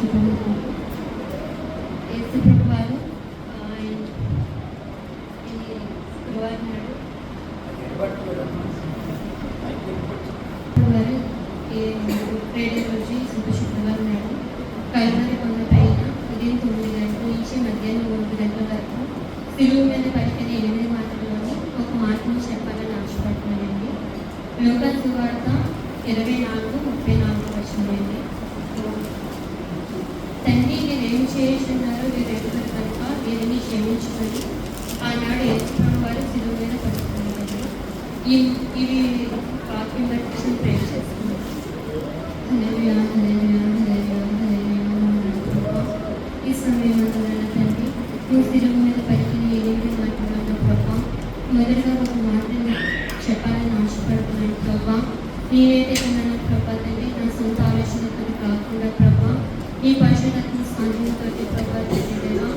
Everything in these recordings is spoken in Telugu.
ఇష్టపడుతున్నాను. యేసుప్రభు వారు గురువారం నాడు ఫ్రైడే రోజు శుక్రవారం నాడు కల్వరి కొండ పైన ఉదయం 9 గంటల నుంచి మధ్యాహ్నం 3 గంటల వరకు సిలువ మీద పలికిన 8 మాటల్లోని ఒక మాటను చెప్పాలని ఆశపడుతున్నానండి. లోకాసు సువార్త 24:34 తండ్రి నేనేం చేస్తున్నారో వీరెవరు కనుక వీరిని క్షమించుకొని ఆనాడు యేసుప్రభు వారు సిలువ మీద పడుతున్నారండి. ఇవి వాక్యం బట్టి ప్రేర్ చేస్తున్నాను. ఈ సమయంలో తండ్రి నువ్వు సిలువ మీద పలికిన 8 మాటలను ప్రభా మొదటిగా ఒక మాటని చెప్పాలని ఆశపడుతున్నాను ప్రభా. నేనైతే కన్నా ప్రభా తండ్రి నా సొంత ఆలోచనతో కాకుండా ప్రభా ఈ పరిశుద్ధతను సాధ్యంతో ప్రభా తండ్రి దేవా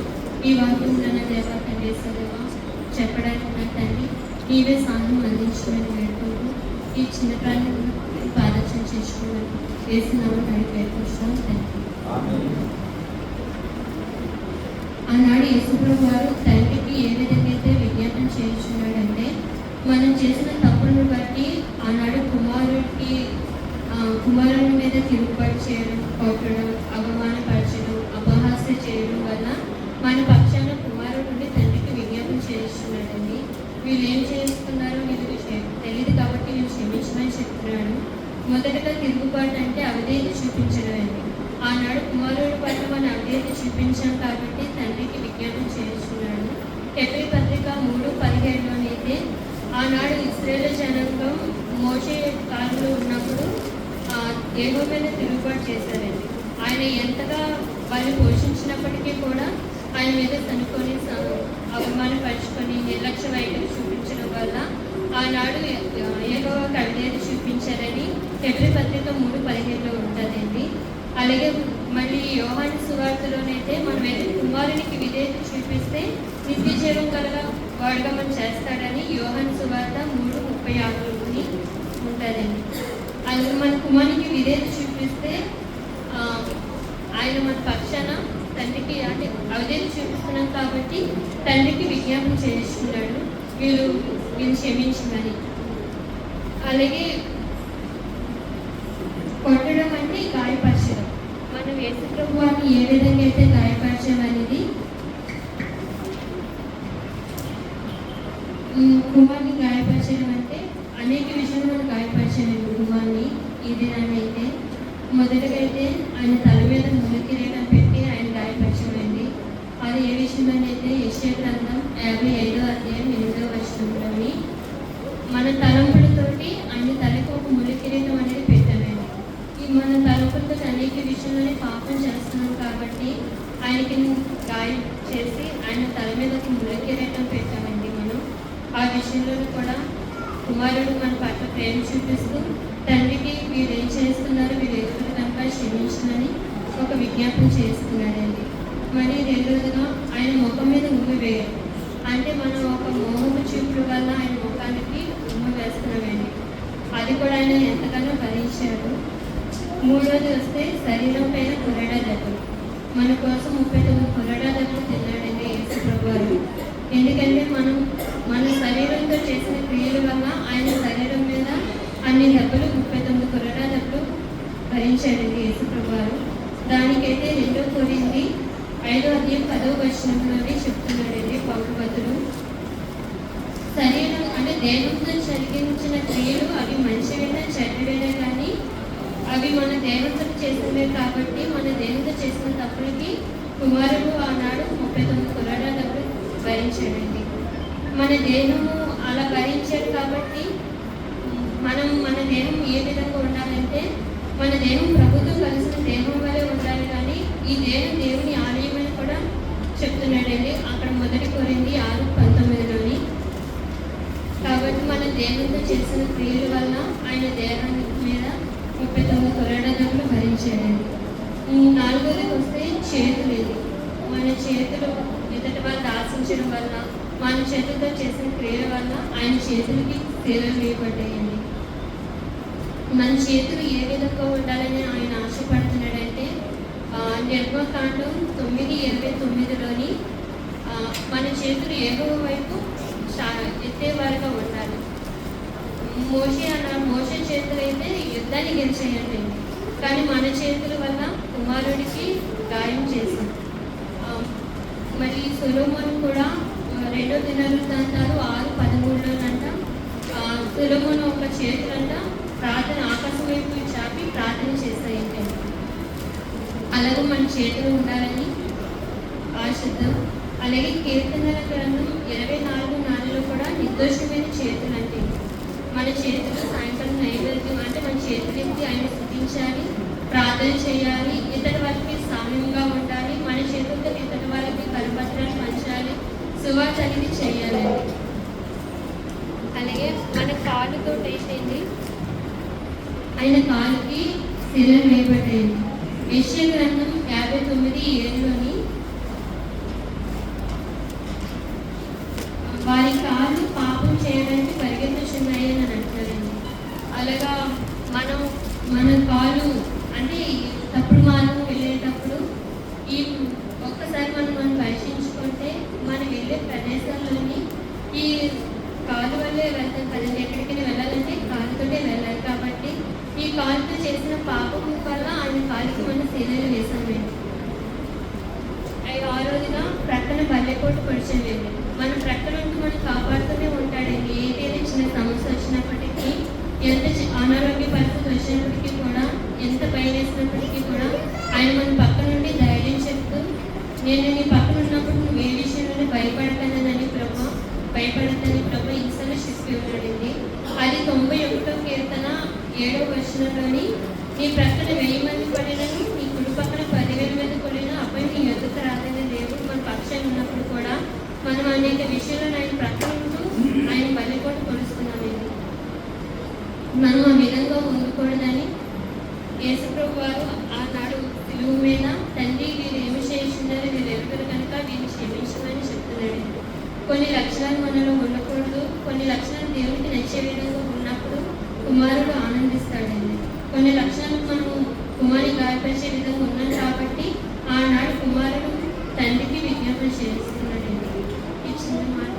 ఈ వాక్యంలో దేవా తండ్రి సదేవా చెప్పడానికి నా తండ్రి నీవే సాధనం అందించమని వేడుకుంటూ ఈ చిన్న ప్రాణులను పాదర్శన చేసుకున్నాను వేసినామని అడిగి వేడుకుంటున్నాం తండ్రి. ఆనాడు యేసుప్రభు వారు తండ్రికి ఏ విధంగా అయితే విజ్ఞాపన చేయించున్నాడంటే మనం చేసిన తప్పులను బట్టి ఆనాడు కుమారుని మీద తిరుగుబాటు చేయడం, కొట్టడం, అవమానపరచడం, అపహాస్య చేయడం వల్ల మన పక్షాన కుమారుడిని తండ్రికి విజ్ఞాపన చేస్తున్నాడండి. వీళ్ళు ఏం చేస్తున్నారో వీళ్ళకి తెలియదు కాబట్టి వీళ్ళు క్షమించమని చెప్తున్నాడు. మొదటగా తిరుగుబాటు అంటే అవిధేయత చూపించడం అండి. ఆనాడు కుమారుడి పట్ల మన అవిధేయత చూపించాం కాబట్టి తండ్రికి విజ్ఞాపన చేస్తున్నాడు. హెబ్రీ పత్రిక 3:17లోనైతే ఆనాడు ఇశ్రాయేలు జనాంగం మోషే కాలంలో ఉన్నప్పుడు యెహోవా మీద తిరుగుబాటు చేశారండి. ఆయన ఎంతగా వాళ్ళు పోషించినప్పటికీ కూడా ఆయన మీద తనుకొని అవమానపరుచుకొని నిర్లక్ష్య వైఖరి చూపించడం వల్ల ఆనాడు యెహోవాకు అవిధేయత చూపించారని హెబ్రీ పత్రిక 3:17లో ఉంటుందండి. అలాగే మళ్ళీ యోహాను సువార్తలోనైతే మనం అయితే కుమారునికి విధేయత చూపిస్తే నిత్య జీవం కలగ వాడుగా మనం చేస్తాడని యోహాను సువార్త 3:36 ఉంటుందండి. అలాగే మన కుమారునికి విధేయత చూపిస్తే ఆయన మన పక్షాన తండ్రికి అంటే అవిధేయత చూపిస్తున్నాం కాబట్టి తండ్రికి విజ్ఞాపన చేస్తున్నాడు వీళ్ళు క్షమించమని. అలాగే కొట్టడం అంటే గాయపరచడం. మనం యేసుప్రభు వారిని ఏ విధంగా అయితే గాయపరచామనేది కుమార్ని గాయపరచడం అంటే అనేక విషయాలు మనం గాయపరచాలండి కుమార్ని. ఈ దినాన్ని అయితే మొదటగా అయితే ఆయన తల మీద ముళ్ళకిరీటం పెట్టి ఆయన గాయపరచామండి. అది ఏ విషయంలోనే అయితే యెషయా గ్రంథం 55:8 మన తలంపులతోటి ఆయన తలకు ఒక ముళ్ళకిరీటం అనేది పెట్టామండి. ఈ మన తలంపులతో అనేక విషయంలోనే పాపం చేస్తున్నాం కాబట్టి ఆయనకి గాయం చేసి ఆయన తల మీద ఒక ముళ్ళకిరీటం పెట్టామండి. మనం ఆ విషయంలో కూడా కుమారుడు మన పట్ల ప్రేమ చూపిస్తూ తండ్రికి వీరు ఏం చేస్తున్నారు వీరు ఎదురు కనుక క్షమించమని ఒక విజ్ఞాపన చేస్తున్నాడండి. మరి రెండోదిగా ఆయన ముఖం మీద ఉమ్మి వేయడం అంటే మనం ఒక మోహము చూపుడు వల్ల ఆయన ముఖానికి ఉమ్మి వేస్తున్నామండి. అది కూడా ఆయన ఎంతగానో భరించాడు. మూడోది వస్తే శరీరం పైన కొరడా దెబ్బలు. మన కోసం 39 కొరడా దెబ్బలు తిన్నాడండి యేసుప్రభు వారు. ఎందుకంటే మనం మన శరీరంతో చేసిన క్రియల వల్ల ఆయన శరీరం మీద అన్ని దెబ్బలు 39 కొరడా దెబ్బలు భరించాడండి యేసుప్రభు వారు. దానికైతే 2 కొరింథీ 5:10 చెప్తున్నాడండి పౌలు భక్తుడు. శరీరం అంటే దేహంతో జరిగించిన క్రియలు అవి మంచివైనా చెడ్డవైనా కానీ అవి మన దేహంతో చేసినవే కాబట్టి మన దేహంతో చేసిన తప్పులకి కుమారుడు ఆనాడు 39 కొరడా దెబ్బలు భరించాడండి. మన దేహము అలా భరించాడు కాబట్టి మన దేహం ఏ విధంగా ఉండాలంటే మన దేహం ప్రభుత్వం కలిసిన దేహం వల్లే ఉండాలి. కానీ ఈ దేహం దేవుని ఆలయం అని కూడా చెప్తున్నాడండి అక్కడ 1 కొరింథీ 6:19. కాబట్టి మన దేహంతో చేసిన క్రియల వల్ల ఆయన దేహాన్ని మీద 39 కొరడా దెబ్బలు భరించాడండి. 4వది వస్తే చేతులు. మన చేతులు ఎదుటి వాళ్ళు ఆశించడం వల్ల మన చేతులతో చేసిన క్రియల వల్ల ఆయన చేతులకి తీరలు వేయబడ్డాయండి. మన చేతులు ఏ విధంగా ఉండాలని ఆయన ఆశపడుతున్నాడంటే నిర్మకాండం 9:29లోని మన చేతులు యెహోవా వైపు ఎత్తేవారుగా ఉండాలి. మోషే చేతులు అయితే యుద్ధాన్ని గెలిచేయండి, కానీ మన చేతుల వల్ల కుమారుడికి గాయం చేశాం. మరి సొలొమోను కూడా 2 దినవృత్తాంతాలు 6:13లోనంట సొలొమోను ఒక చేతులంట ప్రార్థన ఆకాశం వైపు చాపి ప్రార్థన చేస్తాయంటే అలాగే మన చేతులు ఉండాలని ఆశిద్దాం. అలాగే కీర్తనల గ్రంథం 24:4లో కూడా నిర్దోషమైన చేతులు అంటే మన చేతులు సాయంకాలం నైవేద్యం అంటే మన చేతులెత్తి ఆయన స్తుతించాలి, ప్రార్థన చేయాలి, ఇతడి వారికి సామ్యంగా ఉండాలి, మన చేతులతో ఇతడి వారికి కరపత్రాలు పంచాలి, సువార్త అనేది చేయాలి. అలాగే మన కాలుతో వేసేది ఆయన కాలుకి శిలను వేయబడ్డాయి. యెషయా గ్రంథం 59:7లోని వారి కాళ్ళు పాపం చేయడానికి పరిగెత్తుచున్నాయి అని అంటారండి. అలాగా మన కాళ్ళు అంటే తప్పుడు మార్గం వెళ్ళేటప్పుడు ఈ ఒక్కసారి మనం పరిశీలించుకుంటే మనం వెళ్ళే ప్రదేశాల్లోని ఈ కాలు వల్లే వెళ్తాం కదండి. ఎక్కడికైనా వెళ్ళాలంటే కాలుతోనే వెళ్ళాలి. కాబట్టి ఈ కాలుతో చేసిన పాపం వల్ల ఆయన కాలుకి మనం శిలలు వేసామండి. ఆ రోజున ప్రక్కన బల్లెపోటు పొడిచండి. మన ప్రక్కన ఉంటూ మనం కాపాడుతూనే ఉంటాడండి. ఏదైనా చిన్న సమస్య వచ్చినప్పటికీ, ఎంత అనారోగ్య పరిస్థితి వచ్చినప్పటికీ కూడా, ఎంత భయం వేసినప్పటికీ కూడా ఆయన మన పక్క నుండి ధైర్యం చెప్తూ నేను నీ పక్కన ఉన్నప్పుడు నువ్వు ఏ విషయంలోనే భయపడతానని ప్రభు ఈసారి చెప్పి ఉన్నాడండి. అది 91వ కీర్తన 7వ వచనంలోని నీ ప్రక్కన 1000 మంది పడినను నీ కుడి పక్కన 10,000 మంది పడినా అబ్బాయి నీ ఎదుకు రాదని దేవుడు మన పక్షాన్ని ఉన్నప్పుడు కూడా మనం అనేక విషయాలను ఆయన ప్రక్కన ఉంటూ ఆయన బలిపోటు కొలుస్తున్నామండి. మనం ఆ విధంగా ఉండకూడదని యేసుప్రభు వారు ఆనాడు సిలువ మీద తండ్రి వీరు ఏమి చేస్తున్నారో వీరు ఎరుగురు కనుక వీరిని క్షమించమని చెప్తున్నాడు. కొన్ని లక్షణాలు మనలో ఉండకూడదు. కొన్ని లక్షణాలు దేవునికి నచ్చే విధంగా ఉన్నప్పుడు కుమారుడు ఆనందిస్తాడండి. కొన్ని లక్షణాలు మనము కుమారుని గాయపరిచే విధంగా ఉన్నాం కాబట్టి ఆనాడు కుమారుడు తండ్రికి విజ్ఞాపన చేస్తున్నాడండి. ఈ చిన్న మాట